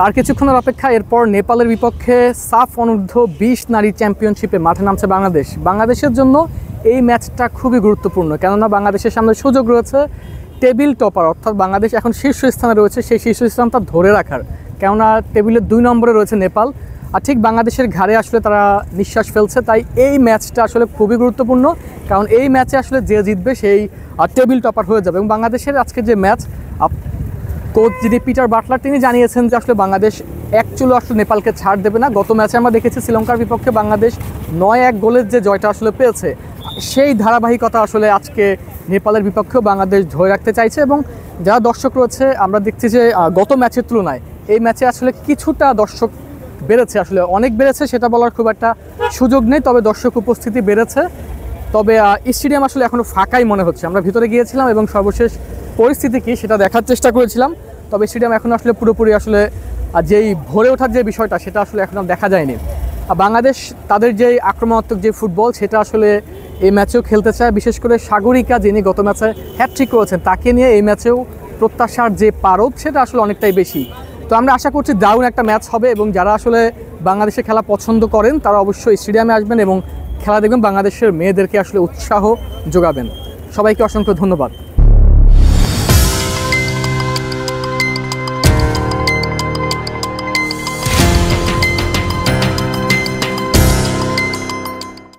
আর কিছুক্ষণের অপেক্ষা, এরপর নেপালের বিপক্ষে সাফ অনূর্ধ্ব 20 নারী চ্যাম্পিয়নশিপে মাঠে নামছে বাংলাদেশ। বাংলাদেশের জন্য এই ম্যাচটা খুবই গুরুত্বপূর্ণ, কেননা বাংলাদেশের সামনে সুযোগ রয়েছে টেবিল টপার, অর্থাৎ বাংলাদেশ এখন শীর্ষস্থানে রয়েছে, সেই শীর্ষস্থানটা ধরে রাখার, কেননা টেবিলের 2 নম্বরে রয়েছে নেপাল, আর ঠিক বাংলাদেশের ঘাড়ে আসলে তারা নিঃশ্বাস ফেলছে। তাই এই ম্যাচটা আসলে খুবই গুরুত্বপূর্ণ, কারণ এই ম্যাচে আসলে যে জিতবে সেই টেবিল টপার হয়ে যাবে। এবং বাংলাদেশের আজকে যে ম্যাচ, কোচ যিনি পিটার বাটলার তিনি জানিয়েছেন যে আসলে বাংলাদেশ অ্যাকচুয়ালি আসলে নেপালকে ছাড় দেবে না। গত ম্যাচে আমরা দেখেছি শ্রীলঙ্কার বিপক্ষে বাংলাদেশ 9-1 গোলের যে জয়টা আসলে পেয়েছে, সেই ধারাবাহিকতা আসলে আজকে নেপালের বিপক্ষেও বাংলাদেশ ধরে রাখতে চাইছে। এবং যারা দর্শক রয়েছে, আমরা দেখছি যে গত ম্যাচের তুলনায় এই ম্যাচে আসলে কিছুটা দর্শক বেড়েছে, আসলে অনেক বেড়েছে সেটা বলার খুব একটা সুযোগ নেই, তবে দর্শক উপস্থিতি বেড়েছে। তবে স্টেডিয়াম আসলে এখনও ফাঁকাই মনে হচ্ছে। আমরা ভিতরে গিয়েছিলাম এবং সর্বশেষ পরিস্থিতি কী সেটা দেখার চেষ্টা করেছিলাম, তবে স্টেডিয়াম এখন আসলে পুরোপুরি আসলে যেই ভরে ওঠার যে বিষয়টা সেটা আসলে এখনও দেখা যায়নি। বাংলাদেশ তাদের যে আক্রমণাত্মক যে ফুটবল সেটা আসলে এই ম্যাচেও খেলতে চায়, বিশেষ করে সাগরিকা যিনি গত ম্যাচে হ্যাটট্রিক করেছেন তাকে নিয়ে এই ম্যাচেও প্রত্যাশার যে পারদ সেটা আসলে অনেকটাই বেশি। তো আমরা আশা করছি দারুণ একটা ম্যাচ হবে, এবং যারা আসলে বাংলাদেশে খেলা পছন্দ করেন তারা অবশ্যই স্টেডিয়ামে আসবেন এবং খেলা দেখবেন, বাংলাদেশের মেয়েদেরকে আসলে উৎসাহ যোগাবেন। সবাইকে অসংখ্য ধন্যবাদ।